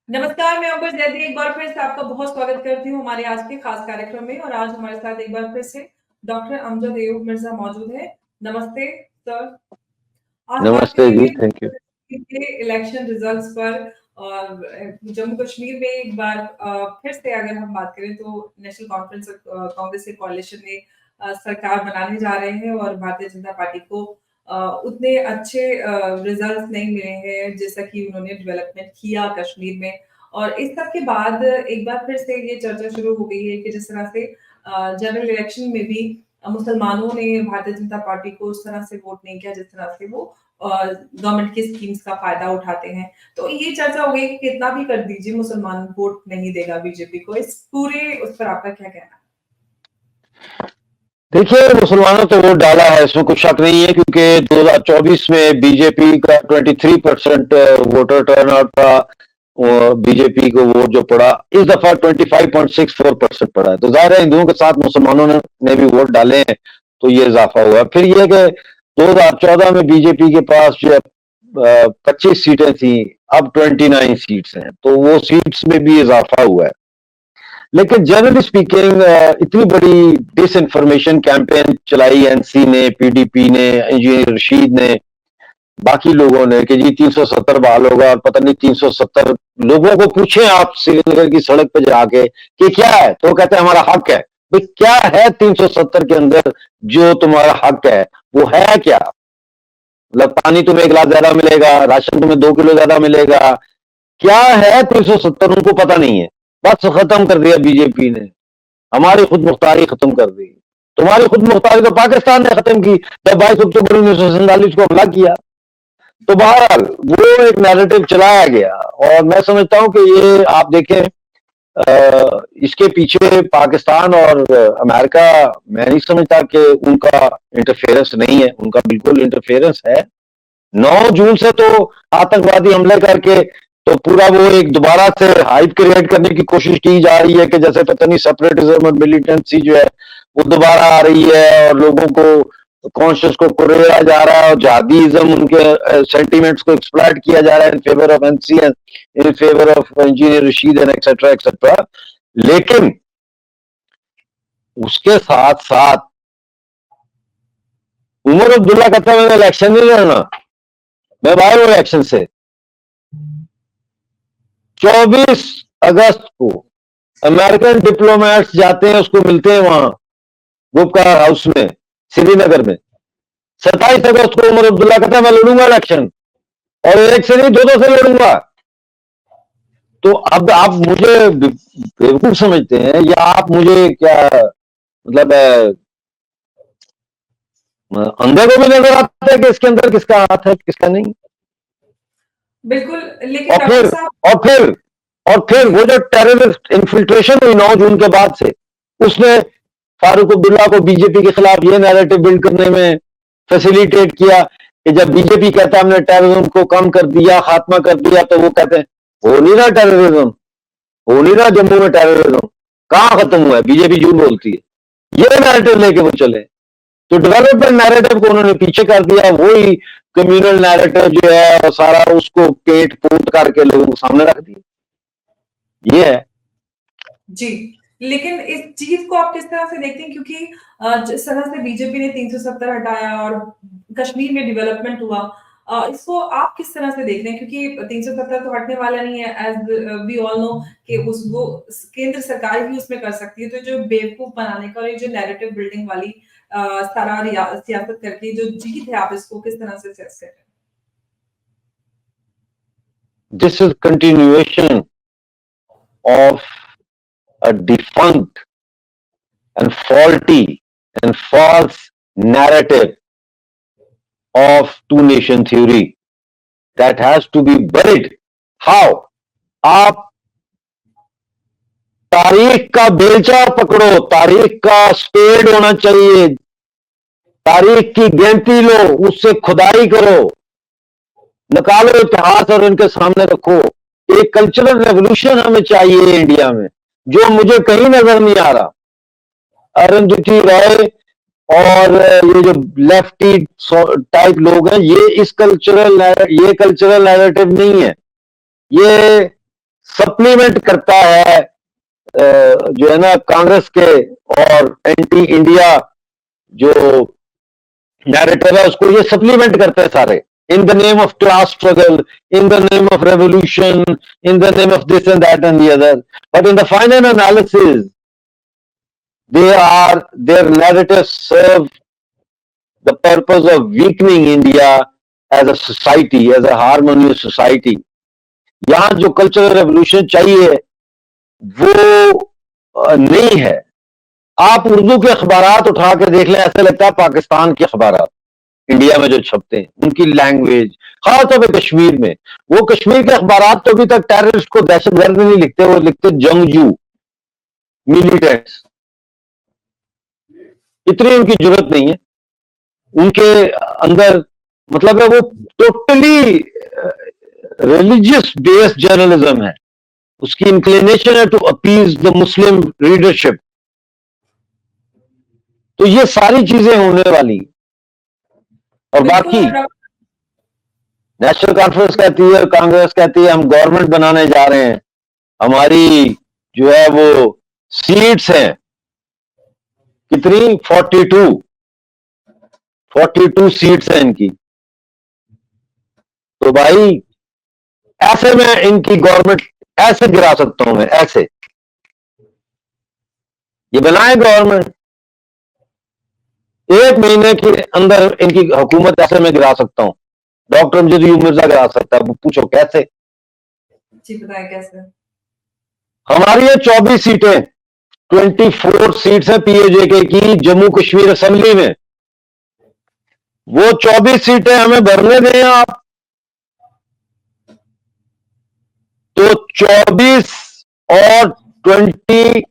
नमस्कार, मैं अंबर जैदी एक बार फिर से आपका बहुत स्वागत करती हूँ हमारे आज के खास कार्यक्रम में और आज हमारे साथ एक बार फिर से डॉक्टर अमजद अयूब मिर्जा मौजूद है। नमस्ते सर। आज बात नमस्ते जी, करेंगे थैंक यू। के इलेक्शन रिजल्ट्स पर और जम्मू कश्मीर में एक बार फिर से अगर हम बात करें तो नेशनल कॉन्फ्रेंस कांग्रेस के कोalition में सरकार बनाने जा रहे हैं और भारतीय जनता पार्टी को उतने अच्छे रिजल्ट्स नहीं मिले हैं जैसा कि उन्होंने डेवलपमेंट किया कश्मीर में और इस सब के बाद एक बार फिर से ये चर्चा शुरू हो गई है कि जिस तरह से जनरल इलेक्शन में भी मुसलमानों ने भारतीय जनता पार्टी को उस तरह से वोट नहीं किया जिस तरह से वो गवर्नमेंट की स्कीम्स का फायदा उठाते हैं। तो ये चर्चा हो गई कि कितना भी कर दीजिए मुसलमान वोट नहीं देगा बीजेपी को। इस पूरे उस पर आपका क्या कहना है? देखिए, मुसलमानों तो वोट डाला है, इसमें कुछ शक नहीं है, क्योंकि 2024 में बीजेपी का 23% वोटर टर्नआउट था। बीजेपी को वोट जो पड़ा, इस दफा 25.64% पड़ा है। तो जाहिर है हिंदुओं के साथ मुसलमानों ने भी वोट डाले हैं, तो ये इजाफा हुआ। फिर यह कि 2014 में बीजेपी के पास जो 25 सीटें थी, अब 29 सीट्स हैं, तो वो सीट्स में भी इजाफा हुआ है। लेकिन जनरली स्पीकिंग इतनी बड़ी डिस इन्फॉर्मेशन कैंपेन चलाई एनसी ने, पीडीपी ने, इंजीनियर रशीद ने, बाकी लोगों ने कि जी 370 बहाल होगा और पता नहीं 370 लोगों को पूछें आप श्रीनगर की सड़क पे जाके कि क्या है, तो कहते हैं हमारा हक है। भाई क्या है 370 के अंदर जो तुम्हारा हक है, वो है क्या? मतलब पानी तुम्हें 1 गिलास ज्यादा मिलेगा, राशन तुम्हें 2 किलो ज्यादा मिलेगा, क्या है 370? उनको पता नहीं है। बस खत्म कर दिया बीजेपी ने, हमारी खुद मुख्तारी खत्म कर दी। तुम्हारी खुद मुख्तारी तो पाकिस्तान ने खत्म की जब 22 अक्टूबर 1947 को हमला किया। तो बहरहाल वो एक नैरेटिव चलाया गया और मैं समझता हूं कि ये आप देखें, इसके पीछे पाकिस्तान और अमेरिका, मैं नहीं समझता कि उनका इंटरफेरेंस नहीं है। उनका बिल्कुल इंटरफेरेंस है। 9 जून से तो आतंकवादी हमले करके तो पूरा वो एक दोबारा से हाइप क्रिएट करने की कोशिश की जा रही है कि जैसे पता नहीं सेपरेटिज्म और मिलिटेंसी जो है वो दोबारा आ रही है और लोगों को कॉन्शियस को कुरेदा जा रहा है और जहादीज्म, उनके सेंटिमेंट्स को एक्सप्लॉइट किया जा रहा है in favour of NC and in favour of engineer Rashid and etcetera etcetera. लेकिन उसके साथ साथ उमर अब्दुल्ला कहता है मैं इलेक्शन नहीं लड़ना, मैं बाहर हूं इलेक्शन से। 24 अगस्त को अमेरिकन डिप्लोमेट्स जाते हैं, उसको मिलते हैं वहां गुप्कार हाउस में श्रीनगर में। 27 अगस्त को उमर अब्दुल्ला कहता है मैं लड़ूंगा इलेक्शन, और एक से नहीं 2-2 से लड़ूंगा। तो अब आप मुझे बेवकूफ समझते हैं या आप मुझे क्या, मतलब अंधे को भी नजर आता है कि इसके अंदर किसका हाथ है किसका नहीं। बिल्कुल, लेकिन और डॉक्टर फिर साहब और फिर और फिर जी, वो जो टेररिस्ट इन्फिल्ट्रेशन हुई 9 जून के बाद से, उसने फारूक अब्दुल्ला को बीजेपी के खिलाफ ये नैरेटिव बिल्ड करने में फैसिलिटेट किया कि जब बीजेपी कहता है हमने टेररिज्म को कम कर दिया, खात्मा कर दिया, तो वो कहते हैं हो नहीं रहा टेररिज्म, हो नहीं रहा जम्मू में टेररिज्म, कहां खत्म हुआ है, बीजेपी झूठ बोलती है। ये नैरेटिव लेके वो चले, तो डेवलपमेंट नैरेटिव को उन्होंने पीछे कर दिया। वही कम्युनल नैरेटिव जो है और सारा उसको पेट फूट करके लोगों को सामने रख दिया। ये है। जी, लेकिन इस चीज़ को आप किस तरह से देखते हैं? क्योंकि जिस तरह से बीजेपी ने 370 हटाया और कश्मीर में डेवलपमेंट हुआ, इसको आप किस तरह से देख रहे हैं? क्योंकि 370 तो हटने वाला नहीं है, एज़ वी ऑल नो कि उस वो केंद्र सरकार ही उसमें कर सकती है। तो जो बेवकूफ़ बनाने का और ये जो नैरेटिव बिल्डिंग वाली सारा सियासत करके जो जीत है, आप इसको किस तरह से असेस कर रहे हैं? This is continuation of a defunct and faulty and false narrative of two nation theory that has to be buried. How? आप तारीख का बेलचा पकड़ो, तारीख का स्पेड होना चाहिए, तारीख की गिनती लो, उससे खुदाई करो, निकालो इतिहास और इनके सामने रखो। एक कल्चरल रेवोल्यूशन हमें चाहिए इंडिया में, जो मुझे कहीं नजर नहीं आ रहा। अरुंधति रॉय और ये जो लेफ्टी टाइप लोग हैं, ये कल्चरल नैरेटिव नहीं है। ये सप्लीमेंट करता है जो है ना कांग्रेस के और एंटी इंडिया जो नैरेटिव है उसको ये सप्लीमेंट करते हैं सारे, in the name of class struggle, in the name of revolution, in the name of this and that and the other, but in the final analysis their narratives serve the purpose of weakening India as a society, as a harmonious society. यहां जो cultural revolution चाहिए वो नहीं है। आप उर्दू के अखबारात उठा के देख लें, ऐसे लगता है पाकिस्तान के अखबारात इंडिया में जो छपते हैं, उनकी लैंग्वेज, खासतौर पर कश्मीर में, वो कश्मीर के अखबारात तो अभी तक टेररिस्ट को दहशतगर्द नहीं लिखते, वो लिखते जंगजू, मिलिटेंट्स। इतनी उनकी जरूरत नहीं है। उनके अंदर मतलब है वो टोटली रिलीजियस बेस्ड जर्नलिज्म है, उसकी इंक्लिनेशन है to appease the Muslim readership. तो ये सारी चीजें होने वाली। और बाकी नेशनल कॉन्फ्रेंस कहती है और कांग्रेस कहती है हम गवर्नमेंट बनाने जा रहे हैं, हमारी जो है वो सीट्स हैं कितनी, 42 सीट्स हैं इनकी। तो भाई ऐसे में इनकी गवर्नमेंट ऐसे गिरा सकता हूं मैं, ऐसे ये बनाए गवर्नमेंट, 1 महीने के अंदर इनकी हुकूमत ऐसे में गिरा सकता हूं। डॉक्टर अमजद मिर्जा गिरा सकता है, पूछो कैसे। जी बताएं कैसे। हमारी ये 24 सीटें, 24 सीट्स है पीएजे की जम्मू कश्मीर असेंबली में, वो 24 सीटें हमें भरने दें आप, तो 24 और 29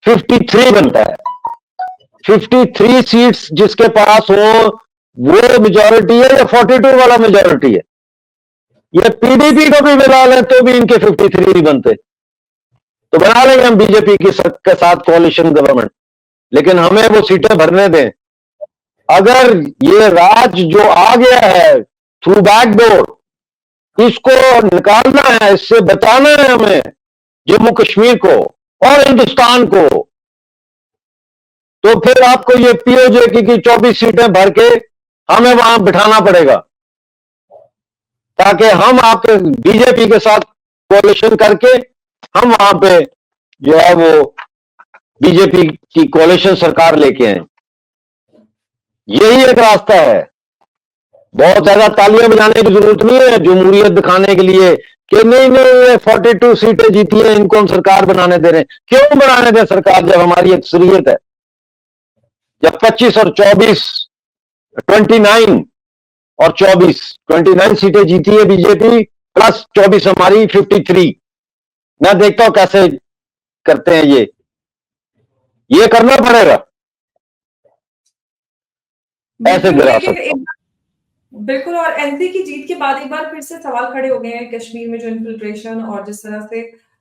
53 बनता है। 53 सीट्स जिसके पास हो वो मेजॉरिटी है या 42 वाला मेजॉरिटी है। ये पीडीपी को भी मिला लें तो भी इनके 53 नहीं बनते, तो बना लेंगे हम बीजेपी के साथ कोalition गवर्नमेंट, लेकिन हमें वो सीटें भरने दें। अगर ये राज जो आ गया है थ्रू बैकडोर, इसको निकालना है, इससे बचाना है हमें जम्मू कश्मीर को और हिंदुस्तान को, तो फिर आपको ये पीओजे की 24 सीटें भर के हमें वहां बिठाना पड़ेगा, ताकि हम आपके बीजेपी के साथ कोalition करके हम वहां पे जो है वो बीजेपी की कोalition सरकार लेके आए। यही एक रास्ता है। बहुत ज्यादा तालियां बजाने की जरूरत नहीं है जमहूरियत दिखाने के लिए कि नहीं नहीं ये 42 सीटें जीती हैं, इनको हम सरकार बनाने दे रहे हैं। क्यों बनाने दें सरकार जब हमारी अक्सरियत है, जब 25 और 24 29 और 29 सीटें जीती है बीजेपी, प्लस 24 हमारी 53। मैं देखता हूं कैसे करते हैं ये करना पड़ेगा, ऐसे गिरा सकता हूं। बिल्कुल। और एनसी की जीत के बाद एक बार फिर से सवाल खड़े हो गए हैं कश्मीर में जो इन्फिल्ट्रेशन और जिस तरह से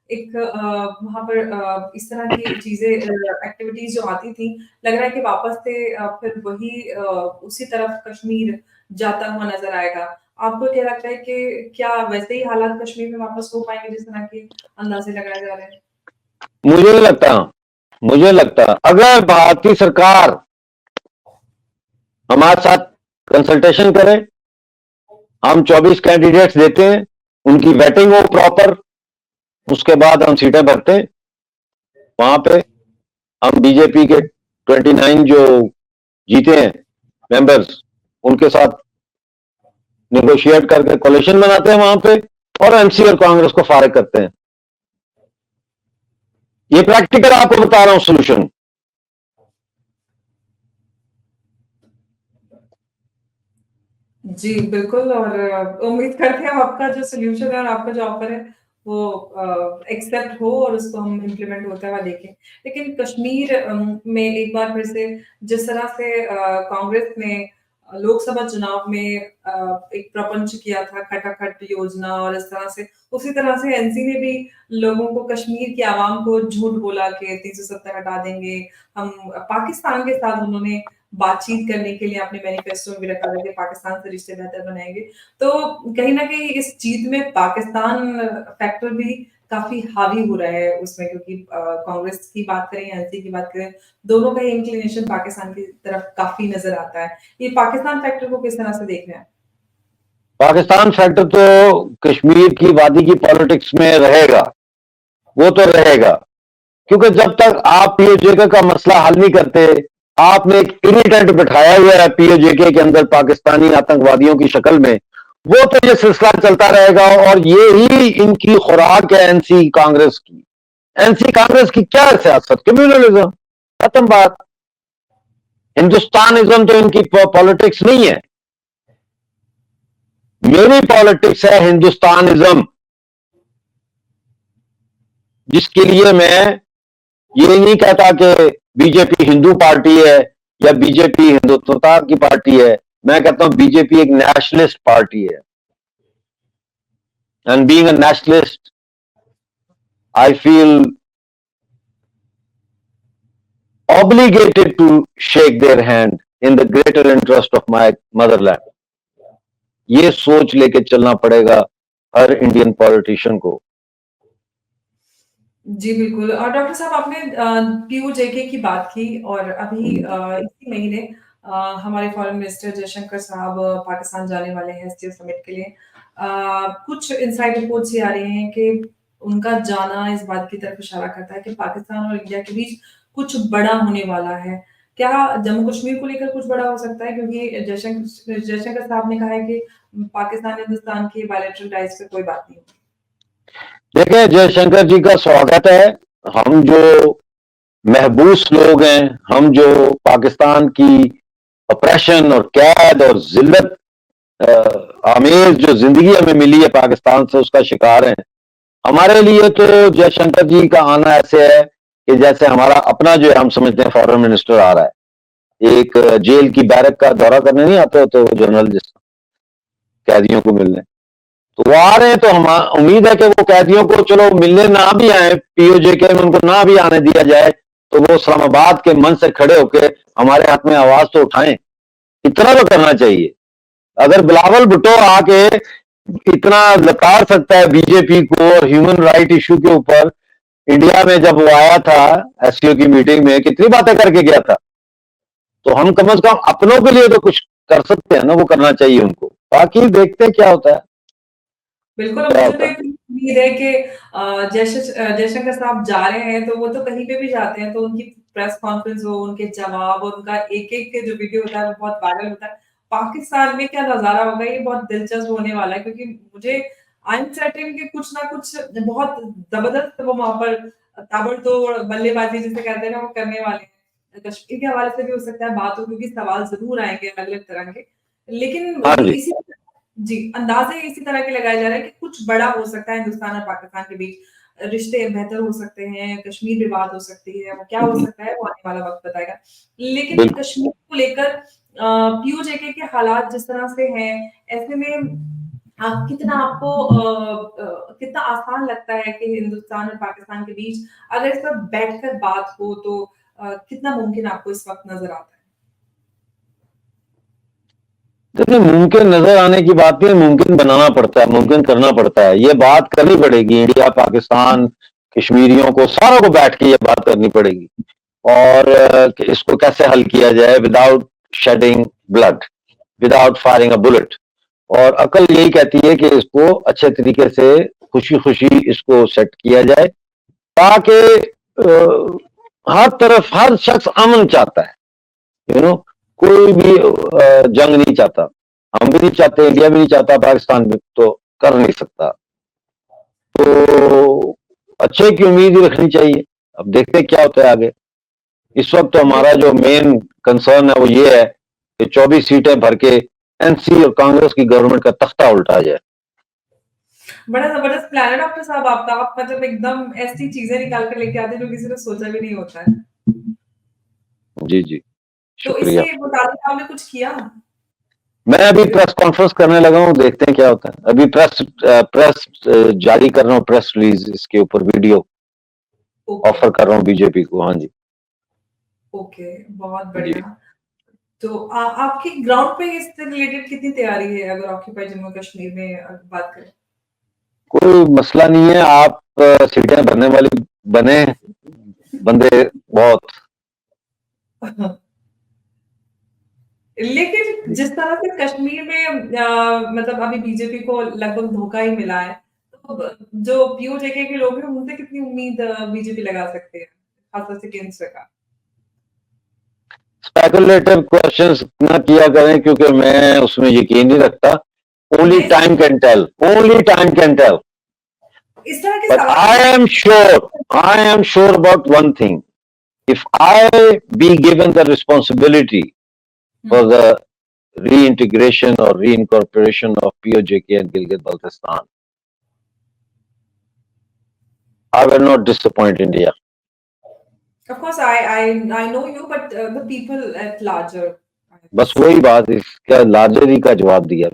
एक वहां पर इस तरह की चीजें एक्टिविटीज जो आती थी, लग रहा है कि वापस से फिर वही उसी तरफ कश्मीर जाता हुआ नजर आएगा। आपको क्या लगता है कि क्या वैसे ही हालात कश्मीर में वापस हो पाएंगे जिस तरह के अंदाजे लगाए जा रहे हैं? मुझे लगता अगर भारतीय सरकार हमारे साथ कंसल्टेशन करे, हम 24 कैंडिडेट्स देते हैं, उनकी वेटिंग हो प्रॉपर, उसके बाद हम सीटें भरते हैं। वहां पे हम बीजेपी के 29 जो जीते हैं मेंबर्स, उनके साथ नेगोशिएट करके कोalition बनाते हैं वहां पे, और एमसी और कांग्रेस को फारिग करते हैं। ये प्रैक्टिकल आपको बता रहा हूं सोल्यूशन। जी, बिल्कुल। और उम्मीद करते हैं आपका जो सॉल्यूशन है और आपका जो ऑफर है वो एक्सेप्ट हो और उसको हम इम्प्लीमेंट होता हुआ देखें। लेकिन कश्मीर में एक बार फिर से जिस तरह से कांग्रेस ने लोकसभा चुनाव में एक प्रपंच किया था खटाखट योजना, और इस तरह से उसी तरह से एनसी ने भी लोगों को, कश्मीर की आवाम को झूठ बोला कि 370 हटा देंगे। हम पाकिस्तान के साथ उन्होंने बातचीत करने के लिए आपने मैनिफेस्टो में भी रखा था कि पाकिस्तान से रिश्ते बेहतर बनाएँगे। तो कहीं न कहीं इस जीत में पाकिस्तान फैक्टर भी काफ़ी हावी हो रहा है उसमें, क्योंकि कांग्रेस की बात करें या एनसी की बात करें, दोनों का ही इंक्लिनेशन पाकिस्तान की तरफ काफ़ी नज़र आता है। ये पाकिस्तान फैक्टर को किस तरह से देख रहे हैं? पाकिस्तान फैक्टर तो कश्मीर की वादी की पॉलिटिक्स में रहेगा, वो तो रहेगा, क्योंकि जब तक आप पीओजेके का मसला हल नहीं करते, आपने एक इरिटेंट बिठाया हुआ है पीओजेके के अंदर पाकिस्तानी आतंकवादियों की शक्ल में, वो तो ये सिलसिला चलता रहेगा और ये ही इनकी खुराक है एनसी कांग्रेस की। एनसी कांग्रेस की क्या है सियासत? कम्युनलिज्म, खत्म बात। हिंदुस्तानिज्म तो इनकी पॉलिटिक्स नहीं है। मेरी पॉलिटिक्स है हिंदुस्तानिज्म, जिसके लिए मैं ये नहीं कहता कि बीजेपी हिंदू पार्टी है या बीजेपी हिंदुत्वता की पार्टी है। मैं कहता हूं बीजेपी एक नेशनलिस्ट पार्टी है, and being a nationalist I feel obligated to shake their hand in the greater interest of my motherland. ये सोच लेके चलना पड़ेगा हर इंडियन पॉलिटिशियन को। जी, बिल्कुल। और डॉक्टर साहब, आपने पीओजेके की बात की और अभी इसी महीने हमारे फॉरेन मिनिस्टर जयशंकर साहब पाकिस्तान जाने वाले हैं एससीओ समिट के लिए। कुछ इनसाइड रिपोर्ट्स ये आ रही हैं कि उनका जाना इस बात की तरफ इशारा करता है कि पाकिस्तान और इंडिया के बीच कुछ बड़ा होने वाला है। क्या जम्मू कश्मीर को लेकर कुछ बड़ा हो सकता है? क्योंकि जयशंकर साहब ने कहा है कि पाकिस्तान हिंदुस्तान की बायलैटरल टाइज़ पे कोई बात नहीं होगी। देखिए, जयशंकर जी का स्वागत है। हम जो महबूस लोग हैं, हम जो पाकिस्तान की ऑपरेशन और कैद और जिल्लत आमेज जो जिंदगी हमें मिली है पाकिस्तान से, उसका शिकार हैं। हमारे लिए तो जयशंकर जी का आना ऐसे है कि जैसे हमारा अपना जो है, हम समझते हैं फॉरेन मिनिस्टर आ रहा है। एक जेल की बैरक का दौरा करने नहीं आते होते वो जर्नलिस्ट कैदियों को मिलने, तो वो आ रहे हैं। तो हम उम्मीद है कि वो कैदियों को चलो मिलने ना भी आए, पीओजेके में उनको ना भी आने दिया जाए, तो वो इस्लामाबाद के मन से खड़े होकर हमारे हाथ में आवाज तो उठाएं। इतना तो करना चाहिए। अगर बिलावल भुट्टो आके इतना लताड़ सकता है बीजेपी को और ह्यूमन राइट इशू के ऊपर, इंडिया में जब वो आया था एससीओ की मीटिंग में कितनी बातें करके गया था, तो हम कम से कम अपनों के लिए तो कुछ कर सकते हैं ना, वो करना चाहिए उनको। बाकी देखते हैं क्या होता है। बिल्कुल, क्या मुझे तो होता है। एक उम्मीद है कि जयशंकर साहब जा रहे हैं, तो वो तो कहीं पे भी जाते हैं, तो उनकी प्रेस कॉन्फ्रेंस हो, उनके जवाब और उनका एक-एक जो वीडियो होता है, वो बहुत वायरल होता है। पाकिस्तान में क्या नज़ारा होगा, ये बहुत दिलचस्प होने वाला है, क्योंकि मुझे आई एम सर्टेन कि कुछ ना कुछ बहुत ज़बरदस्त वो वहाँ पर ताबड़तोड़ बल्लेबाज़ी जिसे कहते हैं ना, वो करने वाले हैं। कश्मीर के हवाले से भी हो सकता है बात हो, क्योंकि सवाल ज़रूर आएँगे अलग-अलग तरह के। लेकिन हाँ जी। इसी जी, अंदाज़े इसी तरह के लगाए जा रहे हैं कि कुछ बड़ा हो सकता है हिंदुस्तान और पाकिस्तान के बीच। रिश्ते बेहतर हो सकते हैं, कश्मीर विवाद हो सकती है, वो क्या हो सकता है वो आने वाला वक़्त बताएगा। लेकिन बिल्कुल। कश्मीर को लेकर पीओजेके के हालात जिस तरह से हैं, ऐसे में कितना आपको कितना आसान लगता है कि हिंदुस्तान और पाकिस्तान के बीच अगर इस पर बैठकर बात हो, तो कितना मुमकिन आपको इस वक़्त नज़र आता है? देखिए, मुमकिन नजर आने की बात नहीं, मुमकिन बनाना पड़ता है, मुमकिन करना पड़ता है। ये बात करनी पड़ेगी, इंडिया पाकिस्तान कश्मीरियों को सारों को बैठ के ये बात करनी पड़ेगी और कि इसको कैसे हल किया जाए without shedding blood, without firing a bullet. और अकल यही कहती है कि इसको अच्छे तरीके से खुशी खुशी इसको सेट किया जाए, ताकि हर तरफ हर शख्स अमन चाहता है। कोई भी जंग नहीं चाहता। हम भी नहीं चाहते, इंडिया भी नहीं चाहता, पाकिस्तान भी तो कर नहीं सकता। तो अच्छे की उम्मीद ही रखनी चाहिए। अब देखते हैं क्या होता है आगे। इस वक्त तो हमारा जो मेन कंसर्न है वो ये है कि 24 सीटें भर के एनसी और कांग्रेस की गवर्नमेंट का तख्ता उल्टा जाए। बड़ा ज़बरदस्त प्लान है डॉक्टर साहब आपका। आप मतलब एकदम ऐसी चीज़ें निकाल कर लेके आते हैं जो किसी ने सोचा भी नहीं होता है। जी जी, तो शुक्रिया। इसके मुताबिक आपने कुछ किया? मैं अभी प्रेस कॉन्फ्रेंस करने लगा हूँ, देखते हैं क्या होता है। अभी प्रेस जारी कर रहा हूँ, प्रेस रिलीज इसके ऊपर वीडियो ओके, ऑफर कर रहा हूँ बीजेपी को। हाँ जी। ओके, बहुत जी। बढ़िया। तो आपकी ग्राउंड पे इससे रिलेटेड कितनी तैयारी है अगर ऑक्यूपाई जम्मू कश्मीर में बात करें? कोई मसला नहीं है, आप सीटें भरने वाली बने, बंदे बहुत। लेकिन जिस तरह से कश्मीर में मतलब अभी बीजेपी को लगभग धोखा ही मिला है, तो जो पीओजेके के लोग हैं उनसे कितनी उम्मीद बीजेपी लगा सकते हैं, खासतौर से केंद्र सरकार? स्पेकुलेटिव क्वेश्चंस ना किया करें क्योंकि मैं उसमें यकीन नहीं रखता। ओनली नहीं, time can tell, only time can tell. इस तरह के But सवाल I am sure about one thing. If I be given the responsibility for the reintegration or reincorporation of POJK and Gilgit-Baltistan, I will not disappoint India. Of course, I know you, but the people at larger. बस वही बात, इसका larger ही का जवाब दिया।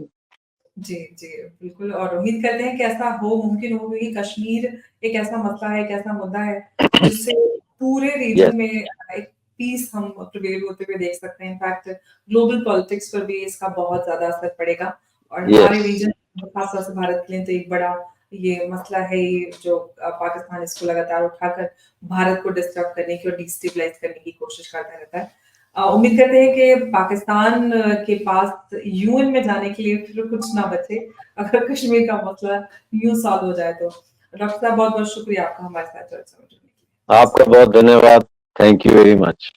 जी, जी, बिल्कुल और उम्मीद करते हैं कि ऐसा मुमकिन हो क्योंकि कश्मीर एक ऐसा मसला है, एक ऐसा मुद्दा है, जिससे पूरे Yes, रीजन में एक पीस हम प्रिवेल होते हुए देख सकते हैं। इनफैक्ट ग्लोबल पॉलिटिक्स पर भी इसका बहुत ज़्यादा असर पड़ेगा और हमारे yes, रीजन खासतौर से भारत के लिए तो एक बड़ा ये मसला है ये जो पाकिस्तान इसको लगातार उठाकर भारत को डिस्टर्ब करने की और डिस्टेबलाइज़ करने की कोशिश करता रहता है। उम्मीद करते हैं कि पाकिस्तान के पास यूएन में जाने के लिए फिर कुछ ना बचे, अगर कश्मीर का मसला यूँ सॉल्व हो जाए तो। डॉक्टर साहब बहुत-बहुत शुक्रिया आपका हमारे साथ चर्चा में जुड़ने के लिए। आपका बहुत धन्यवाद। Thank you very much.